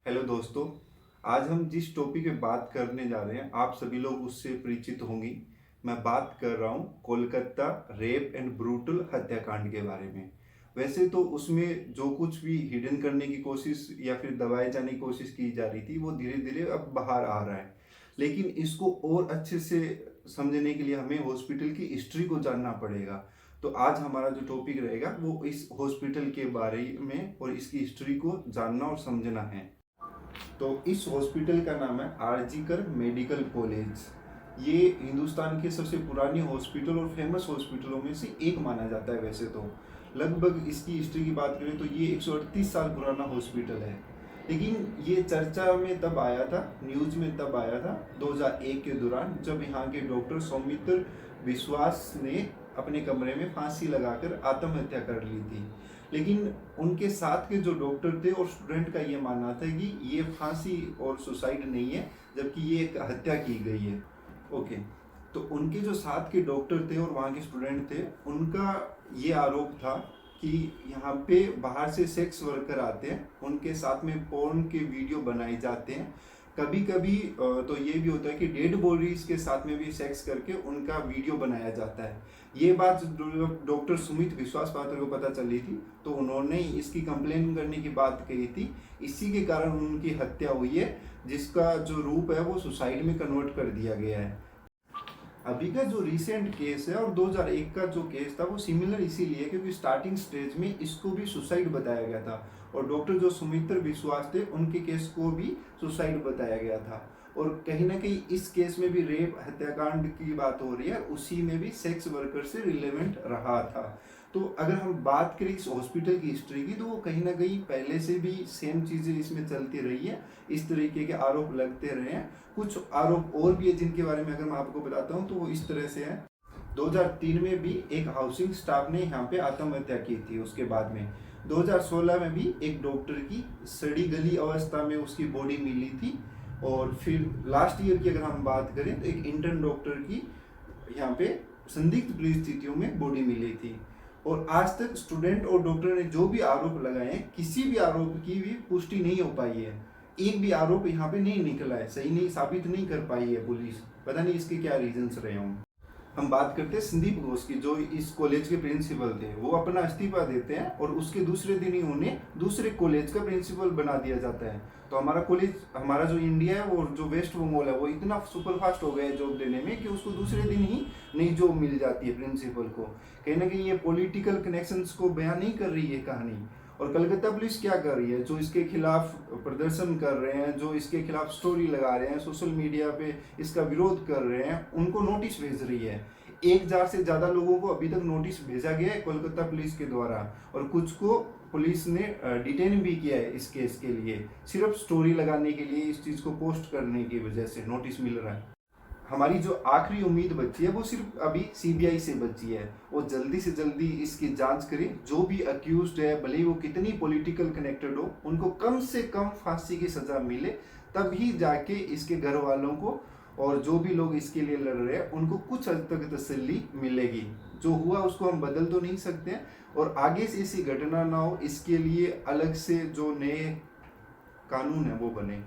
Hello दोस्तों। आज हम जिस टॉपिक पे बात करने जा रहे हैं आप सभी लोग उससे परिचित होंगी। मैं बात कर रहा हूँ कोलकाता रेप एंड ब्रूटल हत्याकांड के बारे में। वैसे तो उसमें जो कुछ भी हिडन करने की कोशिश या फिर दबाए जाने की कोशिश की जा रही थी वो धीरे धीरे अब बाहर आ रहा है, लेकिन इसको और अच्छे से समझने के लिए हमें हॉस्पिटल की हिस्ट्री को जानना पड़ेगा। तो आज हमारा जो टॉपिक रहेगा वो इस हॉस्पिटल के बारे में और इसकी हिस्ट्री को जानना और समझना है। तो इस हॉस्पिटल का नाम है आरजीकर मेडिकल कॉलेज। ये हिंदुस्तान के सबसे पुरानी हॉस्पिटल और फेमस हॉस्पिटलों में से एक माना जाता है। वैसे तो लगभग इसकी हिस्ट्री की बात करें तो ये 138 साल पुराना हॉस्पिटल है, लेकिन ये चर्चा में तब आया था, न्यूज में तब आया था 2001 के दौरान, जब यहाँ के डॉक्टर सौमित्र विश्वास ने अपने कमरे में फांसी लगाकर आत्महत्या कर ली थी। लेकिन उनके साथ के जो डॉक्टर थे और स्टूडेंट का ये मानना था कि ये फांसी और सुसाइड नहीं है, जबकि ये एक हत्या की गई है। ओके, तो उनके जो साथ के डॉक्टर थे और वहाँ के स्टूडेंट थे, उनका ये आरोप था कि यहाँ पे बाहर से सेक्स वर्कर आते हैं, उनके साथ में पोर्न के वीडियो बनाए जाते हैं। कभी कभी तो ये भी होता है कि डेड बॉडीज के साथ में भी सेक्स करके उनका वीडियो बनाया जाता है। ये बात डॉक्टर सुमित विश्वास पात्र को पता चली थी, तो उन्होंने इसकी कंप्लेन करने की बात कही थी। इसी के कारण उनकी हत्या हुई है, जिसका जो रूप है वो सुसाइड में कन्वर्ट कर दिया गया है। अभी का जो रिसेंट केस है और 2001 का जो केस था वो सिमिलर इसीलिए क्योंकि स्टार्टिंग स्टेज में इसको भी सुसाइड बताया गया था, और डॉक्टर जो सुमित्र विश्वास थे उनके केस को भी सुसाइड बताया गया था। और कहीं ना कहीं इस केस में भी रेप हत्याकांड की बात हो रही है, उसी में भी सेक्स वर्कर से रिलेवेंट रहा था। तो अगर हम बात करें इस हॉस्पिटल की हिस्ट्री की, तो वो कहीं ना कहीं पहले से भी सेम चीज़ें इसमें चलती रही है, इस तरीके के आरोप लगते रहे हैं। कुछ आरोप और भी है जिनके बारे में अगर मैं आपको बताता हूँ तो वो इस तरह से है। 2003 में भी एक हाउसिंग स्टाफ ने यहाँ पे आत्महत्या की थी। उसके बाद में 2016 में भी एक डॉक्टर की सड़ी गली अवस्था में उसकी बॉडी मिली थी। और फिर लास्ट ईयर की अगर हम बात करें तो एक इंटर्न डॉक्टर की यहाँ पे संदिग्ध परिस्थितियों में बॉडी मिली थी। और आज तक स्टूडेंट और डॉक्टर ने जो भी आरोप लगाए हैं, किसी भी आरोप की भी पुष्टि नहीं हो पाई है। एक भी आरोप यहाँ पे नहीं निकला है, सही नहीं साबित नहीं कर पाई है पुलिस। पता नहीं इसके क्या रीजंस रहे हों। हम बात करते हैं संदीप घोष की, जो इस कॉलेज के प्रिंसिपल थे। वो अपना इस्तीफा देते हैं और उसके दूसरे दिन ही उन्हें दूसरे कॉलेज का प्रिंसिपल बना दिया जाता है। तो हमारा कॉलेज, हमारा जो इंडिया है वो जो वेस्ट बंगाल है, वो इतना सुपर फास्ट हो गया है जॉब देने में कि उसको दूसरे दिन ही नई जॉब मिल जाती है प्रिंसिपल को। कहीं ना कहीं ये पॉलिटिकल कनेक्शंस को बयान नहीं कर रही है कहानी। और कलकत्ता पुलिस क्या कर रही है, जो इसके खिलाफ प्रदर्शन कर रहे हैं, जो इसके खिलाफ स्टोरी लगा रहे हैं, सोशल मीडिया पे इसका विरोध कर रहे हैं, उनको नोटिस भेज रही है। 1000 से ज़्यादा लोगों को अभी तक नोटिस भेजा गया है कोलकाता पुलिस के द्वारा, और कुछ को पुलिस ने डिटेन भी किया है इस केस के लिए। सिर्फ स्टोरी लगाने के लिए, इस चीज़ को पोस्ट करने की वजह से नोटिस मिल रहा है। हमारी जो आखिरी उम्मीद बची है वो सिर्फ अभी सीबीआई से बची है। वो जल्दी से जल्दी इसकी जांच करे। जो भी अक्यूज्ड है, भले ही वो कितनी पॉलिटिकल कनेक्टेड हो, उनको कम से कम फांसी की सजा मिले, तभी जाके इसके घर वालों को और जो भी लोग इसके लिए लड़ रहे हैं उनको कुछ हद तक तसल्ली मिलेगी। जो हुआ उसको हम बदल तो नहीं सकते हैं, और आगे से ऐसी घटना ना हो इसके लिए अलग से जो नए कानून है वो बने।